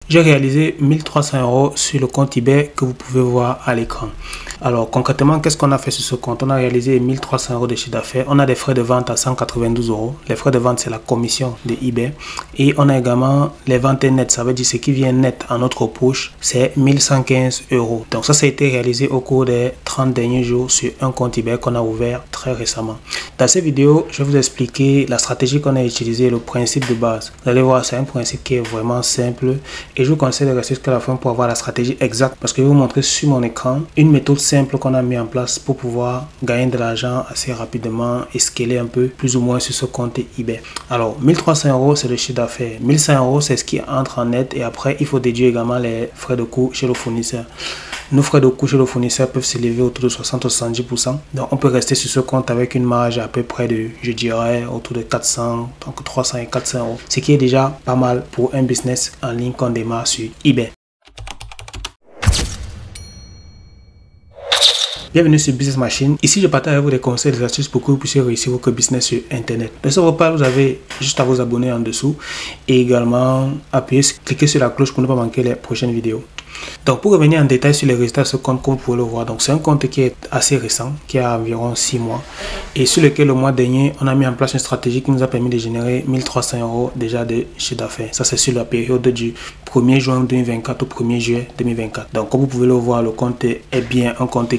J'ai réalisé 1300 € sur le compte eBay que vous pouvez voir à l'écran. Alors concrètement, qu'est-ce qu'on a fait sur ce compte? On a réalisé 1300 € de chiffre d'affaires. On a des frais de vente à 192 €. Les frais de vente, c'est la commission de eBay. Et on a également les ventes nettes. Ça veut dire ce qui vient net en notre poche, c'est 1115 €. Donc ça a été réalisé au cours des 30 derniers jours sur un compte eBay qu'on a ouvert très récemment. Dans cette vidéo, je vais vous expliquer la stratégie qu'on a utilisée, le principe de base. Vous allez voir, c'est un principe qui est vraiment simple. Et je vous conseille de rester jusqu'à la fin pour avoir la stratégie exacte. Parce que je vais vous montrer sur mon écran une méthode simple qu'on a mis en place pour pouvoir gagner de l'argent assez rapidement et scaler un peu plus ou moins sur ce compte eBay. Alors 1300 € c'est le chiffre d'affaires, 1100 € c'est ce qui entre en net et après il faut déduire également les frais de coût chez le fournisseur. Nos frais de coût chez le fournisseur peuvent s'élever autour de 60-70%. Donc on peut rester sur ce compte avec une marge à peu près de, je dirais, autour de 400, entre 300 et 400 €. Ce qui est déjà pas mal pour un business en ligne qu'on démarre sur eBay. Bienvenue sur Business Machine. Ici, je partage avec vous des conseils et des astuces pour que vous puissiez réussir votre business sur Internet. De ce repas, vous avez juste à vous abonner en dessous et également cliquer sur la cloche pour ne pas manquer les prochaines vidéos. Donc pour revenir en détail sur les résultats de ce compte, comme vous pouvez le voir, donc c'est un compte qui est assez récent, qui a environ 6 mois et sur lequel le mois dernier on a mis en place une stratégie qui nous a permis de générer 1300 € déjà de chiffre d'affaires. Ça c'est sur la période du 1er juin 2024 au 1er juillet 2024. Donc comme vous pouvez le voir, le compte est bien un compte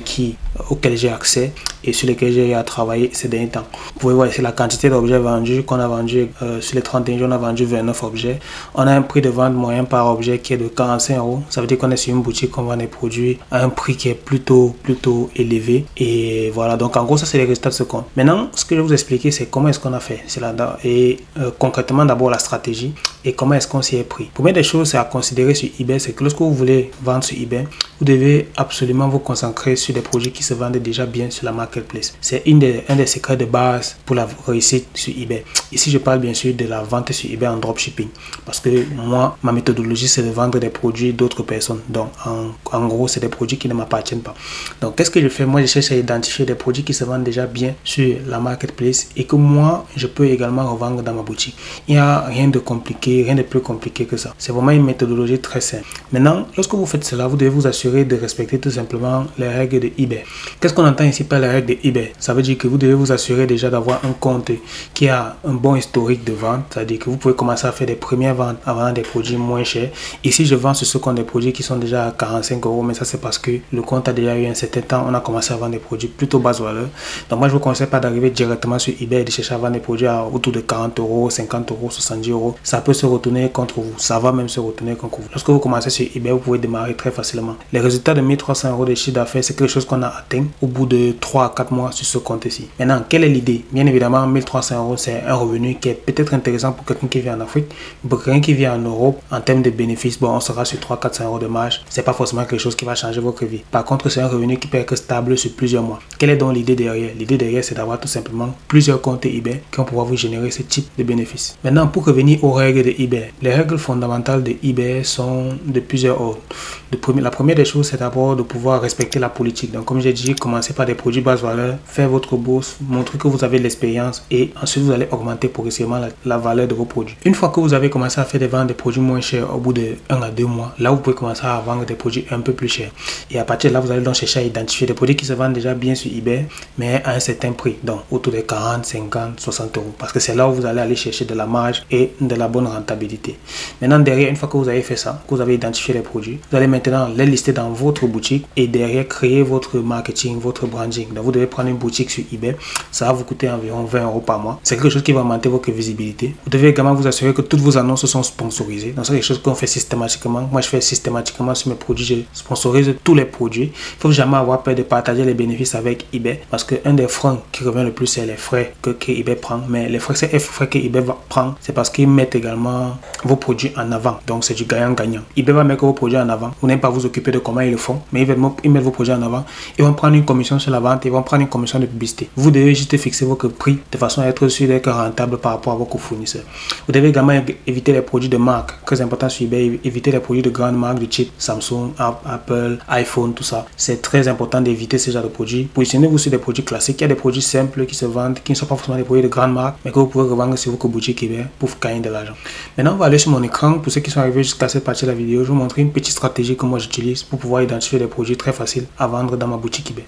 auquel j'ai accès et sur lequel j'ai à travailler ces derniers temps. Vous pouvez voir ici la quantité d'objets vendus qu'on a vendu sur les 31 jours. On a vendu 29 objets. On a un prix de vente moyen par objet qui est de 45 €. Ça veut dire qu'on est sur une boutique, qu'on vend des produits à un prix qui est plutôt élevé. Et voilà, donc en gros ça c'est les résultats de ce compte. Maintenant ce que je vais vous expliquer c'est comment est-ce qu'on a fait. C'est là et concrètement d'abord la stratégie et comment est-ce qu'on s'y est pris. Première des choses c'est à considérer sur eBay, c'est que lorsque vous voulez vendre sur eBay, vous devez absolument vous concentrer sur des produits qui se vendent déjà bien sur la marketplace. C'est un des secrets de base pour la réussite sur eBay. Ici je parle bien sûr de la vente sur eBay en dropshipping, parce que moi ma méthodologie c'est de vendre des produits d'autres personnes. Donc en gros c'est des produits qui ne m'appartiennent pas. Donc qu'est-ce que je fais? Moi je cherche à identifier des produits qui se vendent déjà bien sur la marketplace et que moi je peux également revendre dans ma boutique. Il n'y a rien de compliqué, rien de plus compliqué que ça. C'est vraiment une méthodologie très simple. Maintenant lorsque vous faites cela, vous devez vous assurer de respecter tout simplement les règles de eBay. Qu'est-ce qu'on entend ici par les règles de eBay? Ça veut dire que vous devez vous assurer déjà d'avoir un compte qui a un bon historique de vente. C'est-à-dire que vous pouvez commencer à faire des premières ventes en vendant des produits moins chers. Ici je vends sur ce compte des produits qui sont déjà à 45 €, mais ça c'est parce que le compte a déjà eu un certain temps. On a commencé à vendre des produits plutôt basse valeur. Donc moi je vous conseille pas d'arriver directement sur eBay et de chercher à vendre des produits à autour de 40 €, 50 €, 70 €. Ça peut se retourner contre vous. Ça va même se retourner contre vous. Lorsque vous commencez sur eBay, vous pouvez démarrer très facilement. Les résultats de 1300 € de chiffre d'affaires, c'est quelque chose qu'on a atteint au bout de 3 à 4 mois sur ce compte ici. Maintenant, quelle est l'idée? Bien évidemment, 1300 €, c'est un revenu qui est peut-être intéressant pour quelqu'un qui vit en Afrique, pour quelqu'un qui vit en Europe. En termes de bénéfices, bon, on sera sur 300-400 € de marge. C'est pas forcément quelque chose qui va changer votre vie. Par contre, c'est un revenu qui peut être stable sur plusieurs mois. Quelle est donc l'idée derrière? L'idée derrière, c'est d'avoir tout simplement plusieurs comptes eBay qui vont pouvoir vous générer ce type de bénéfices. Maintenant, pour revenir aux règles de eBay, les règles fondamentales de eBay sont de plusieurs ordres. La première des choses, c'est d'abord de pouvoir respecter la politique. Donc, comme j'ai dit, commencez par des produits basse valeur, faire votre bourse, montrer que vous avez l'expérience et ensuite vous allez augmenter progressivement la valeur de vos produits. Une fois que vous avez commencé à faire des ventes des produits moins chers au bout de 1 à 2 mois, là vous pouvez commencer à vendre des produits un peu plus chers. Et à partir de là, vous allez donc chercher à identifier des produits qui se vendent déjà bien sur eBay, mais à un certain prix, donc autour de 40, 50, 60 €. Parce que c'est là où vous allez aller chercher de la marge et de la bonne rentabilité. Maintenant, derrière, une fois que vous avez fait ça, que vous avez identifié les produits, vous allez maintenant les lister dans votre boutique et derrière créer votre marketing, votre branding. Donc vous devez prendre une boutique sur eBay, ça va vous coûter environ 20 € par mois. C'est quelque chose qui va augmenter votre visibilité. Vous devez également vous assurer que toutes vos annonces sont sponsorisées. Donc c'est quelque chose qu'on fait systématiquement. Moi je fais systématiquement sur mes produits, je sponsorise tous les produits. Il ne faut jamais avoir peur de partager les bénéfices avec eBay parce qu'un des freins qui revient le plus c'est les frais que eBay prend. Mais les frais que eBay prend, c'est parce qu'ils mettent également vos produits en avant. Donc c'est du gagnant-gagnant. eBay va mettre vos produits en avant. Vous n'allez pas vous occuper de comment ils le font, mais ils mettent vos produits en avant. Ils vont prendre une commission sur la vente, ils vont vont prendre une commission de publicité. Vous devez juste fixer votre prix de façon à être sûr d'être rentable par rapport à vos fournisseurs. Vous devez également éviter les produits de marque, très important sur eBay, éviter les produits de grandes marques du type Samsung, Apple, iPhone, tout ça. C'est très important d'éviter ce genre de produits. Positionnez-vous sur des produits classiques. Il y a des produits simples qui se vendent, qui ne sont pas forcément des produits de grandes marques, mais que vous pouvez revendre sur votre boutique eBay pour gagner de l'argent. Maintenant, on va aller sur mon écran. Pour ceux qui sont arrivés jusqu'à cette partie de la vidéo, je vais vous montrer une petite stratégie que moi j'utilise pour pouvoir identifier des produits très faciles à vendre dans ma boutique eBay.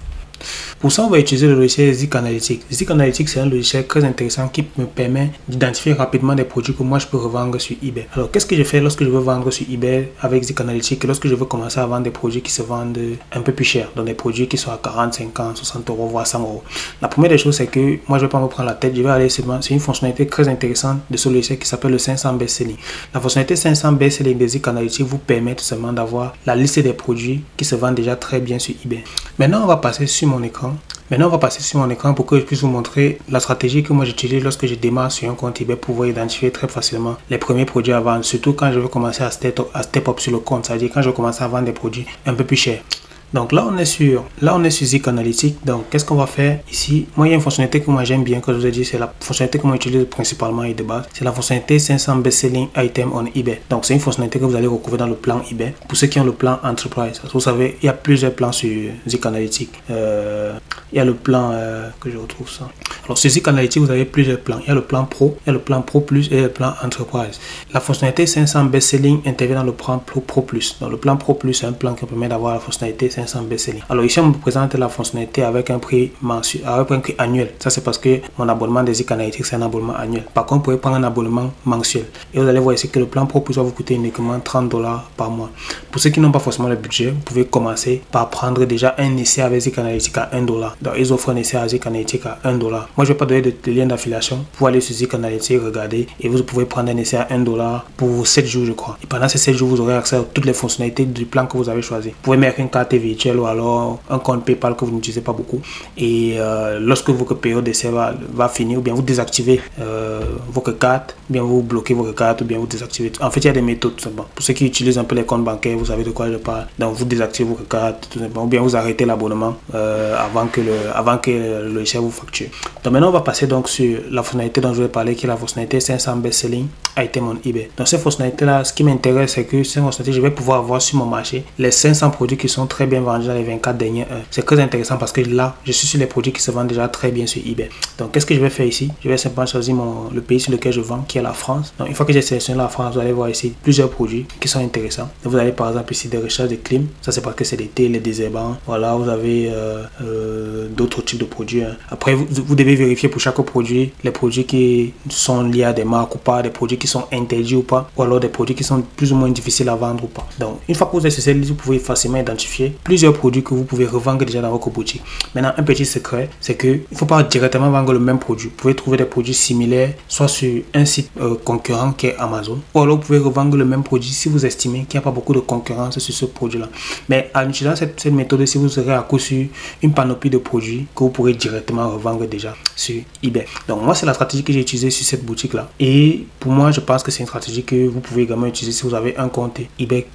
Pour ça, on va utiliser le logiciel Zik Analytics. Zik Analytics, c'est un logiciel très intéressant qui me permet d'identifier rapidement des produits que moi je peux revendre sur eBay. Alors, qu'est-ce que je fais lorsque je veux vendre sur eBay avec Zik Analytics, lorsque je veux commencer à vendre des produits qui se vendent un peu plus cher, donc des produits qui sont à 40, 50, 60 euros, voire 100 euros. La première des choses, c'est que moi je ne vais pas me prendre la tête, je vais aller seulement sur une fonctionnalité très intéressante de ce logiciel qui s'appelle le 500 best-selling. La fonctionnalité 500 best-selling de Zik Analytics vous permet tout simplement d'avoir la liste des produits qui se vendent déjà très bien sur eBay. Maintenant, on va passer sur mon écran. Pour que je puisse vous montrer la stratégie que moi j'utilise lorsque je démarre sur un compte eBay pour pouvoir identifier très facilement les premiers produits à vendre, surtout quand je veux commencer à step up sur le compte, c'est-à-dire quand je veux commencer à vendre des produits un peu plus chers. Donc là on est sur Zik Analytics. Donc qu'est-ce qu'on va faire ici? Moi il y a une fonctionnalité que moi j'aime bien, que je vous ai dit, c'est la fonctionnalité que moi j'utilise principalement et de base, c'est la fonctionnalité 500 best-selling item on eBay. Donc c'est une fonctionnalité que vous allez retrouver dans le plan eBay. Pour ceux qui ont le plan Enterprise, vous savez il y a plusieurs plans sur Zik Analytics. Il y a le plan que je retrouve ça. Alors sur Zik Analytics vous avez plusieurs plans. Il y a le plan Pro, il y a le plan Pro Plus et le plan Enterprise. La fonctionnalité 500 best-selling intervient dans le plan Pro Plus. Donc le plan Pro Plus c'est un plan qui permet d'avoir la fonctionnalité 500 best-selling. Alors ici on me présente la fonctionnalité avec un prix mensuel, avec un prix annuel. Ça c'est parce que mon abonnement de Zik Analytics c'est un abonnement annuel. Par contre vous pouvez prendre un abonnement mensuel. Et vous allez voir ici que le plan Pro Plus va vous coûter uniquement 30 $ par mois. Pour ceux qui n'ont pas forcément le budget, vous pouvez commencer par prendre déjà un essai avec Zik Analytics à 1 $. Donc ils offrent un essai à Zik Analytics à 1 $. Moi je ne vais pas donner de lien d'affiliation. Pour aller sur Zik Analytics, regarder et vous pouvez prendre un essai à 1 $ pour 7 jours je crois. Et pendant ces 7 jours vous aurez accès à toutes les fonctionnalités du plan que vous avez choisi. Vous pouvez mettre une carte virtuelle ou alors un compte PayPal que vous n'utilisez pas beaucoup. Et lorsque votre période d'essai va finir, ou bien vous désactivez votre carte, ou bien vous bloquez votre carte, ou bien vous désactivez. En fait il y a des méthodes tout simplement. Pour ceux qui utilisent un peu les comptes bancaires, vous savez de quoi je parle. Donc vous désactivez votre carte tout simplement, ou bien vous arrêtez l'abonnement avant que le logiciel vous facture. Donc maintenant on va passer donc sur la fonctionnalité dont je vais parler, qui est la fonctionnalité 500 best-selling item on eBay. Donc cette fonctionnalité là, ce qui m'intéresse c'est que cette fonctionnalité, je vais pouvoir avoir sur mon marché les 500 produits qui sont très bien vendus dans les 24 dernières heures. C'est très intéressant parce que là je suis sur les produits qui se vendent déjà très bien sur eBay. Donc qu'est-ce que je vais faire ici? Je vais simplement choisir le pays sur lequel je vends, qui est la France. Donc une fois que j'ai sélectionné la France, vous allez voir ici plusieurs produits qui sont intéressants. Donc, vous avez par exemple ici des recherches de clim, ça c'est parce que c'est l'été, les désherbants. Voilà, vous avez d'autres types de produits. Après vous devez vérifier pour chaque produit les produits qui sont liés à des marques ou pas, des produits qui sont interdits ou pas, ou alors des produits qui sont plus ou moins difficiles à vendre ou pas. Donc une fois que vous êtes sur cette liste, vous pouvez facilement identifier plusieurs produits que vous pouvez revendre déjà dans votre boutique. Maintenant un petit secret, c'est que il ne faut pas directement vendre le même produit. Vous pouvez trouver des produits similaires soit sur un site concurrent qui est Amazon, ou alors vous pouvez revendre le même produit si vous estimez qu'il n'y a pas beaucoup de concurrence sur ce produit là. Mais en utilisant cette méthode, si vous aurez à coup sur une panoplie de produits que vous pourrez directement revendre déjà sur eBay. Donc moi c'est la stratégie que j'ai utilisée sur cette boutique là, et pour moi je pense que c'est une stratégie que vous pouvez également utiliser si vous avez un compte eBay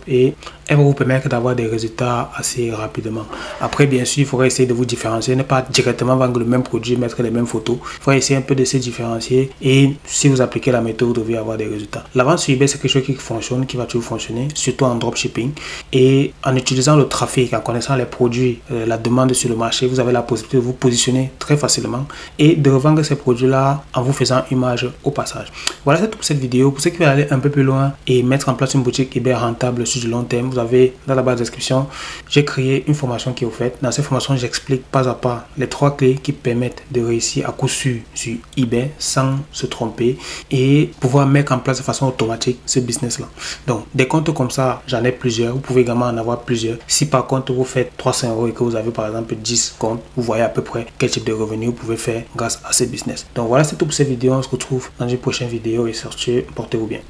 et elle va vous permettre d'avoir des résultats assez rapidement. Après bien sûr il faudra essayer de vous différencier, ne pas directement vendre le même produit, mettre les mêmes photos. Il faudra essayer un peu de se différencier, et si vous appliquez la méthode vous devez avoir des résultats. La vente sur eBay c'est quelque chose qui fonctionne, qui va toujours fonctionner, surtout en dropshipping, et en utilisant le trafic, en connaissant les produits, la demande sur le marché, vous avez la possibilité de vous positionner très facilement et de revendre ces produits là en vous faisant une marge au passage. Voilà, c'est tout pour cette vidéo. Pour ceux qui veulent aller un peu plus loin et mettre en place une boutique eBay rentable sur du long terme, vous avez dans la barre de description, j'ai créé une formation qui est offerte. Dans cette formation j'explique pas à pas les 3 clés qui permettent de réussir à coup sûr sur eBay sans se tromper et pouvoir mettre en place de façon automatique ce business là. Donc des comptes comme ça j'en ai plusieurs, vous pouvez également en avoir plusieurs. Si par contre vous faites 300 € et que vous avez par exemple 10 comptes, vous voyez à peu près quel type de revenus vous pouvez faire grâce à ce business. Donc voilà, c'est tout pour cette vidéo. On se retrouve dans une prochaine vidéo et sur ce, portez-vous bien.